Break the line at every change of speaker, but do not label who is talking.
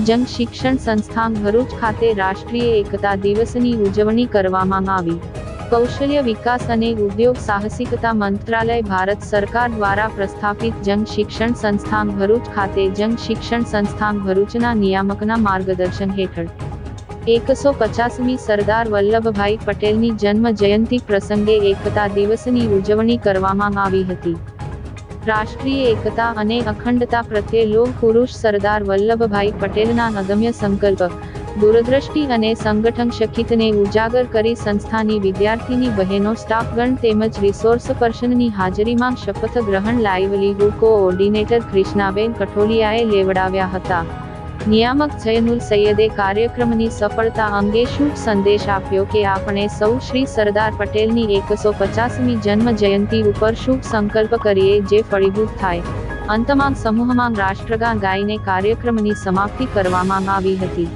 જંગ શિક્ષણ સંસ્થાન ભરૂચ ખાતે રાષ્ટ્રીય એકતા દિવસની ઉજવણી કરવામાં આવી। કૌશલ્ય વિકાસ અને ઉદ્યોગ સાહસિકતા મંત્રાલય ભારત સરકાર દ્વારા પ્રસ્થાપિત જંગ શિક્ષણ સંસ્થાન ભરૂચ ખાતે જંગ શિક્ષણ સંસ્થાન ભરૂચના નિયામકના માર્ગદર્શન હેઠળ 150મી સરદાર વલ્લભભાઈ પટેલની જન્મ જયંતિ પ્રસંગે એકતા દિવસની ઉજવણી કરવામાં આવી હતી। રાષ્ટ્રીય એકતા અને અખંડતા પ્રત્યે લોહ પુરુષ સરદાર વલ્લભભાઈ પટેલના અદમ્ય સંકલ્પ, દૂરદ્રષ્ટિ અને સંગઠન શક્તિને ઉજાગર કરી સંસ્થાની વિદ્યાર્થીની બહેનો, સ્ટાફગણ તેમજ રિસોર્સ પર્સનની હાજરીમાં શપથ ગ્રહણ લાઇવલીહુડ કોઓર્ડિનેટર કૃષ્ણાબેન કઠોલિયાએ લેવડાવ્યા હતા। નિયામક જયનુલ સૈયદે કાર્યક્રમની સફળતા અંગે શુભ સંદેશ આપ્યો કે આપણે સૌ શ્રી સરદાર પટેલની 150મી જન્મ જયંતિ ઉપર શુભ સંકલ્પ કરીએ જે ફળીભૂત થાય। અંતમાં સમૂહમાં રાષ્ટ્રગાન ગાઈને કાર્યક્રમની સમાપ્તિ કરવામાં આવી હતી।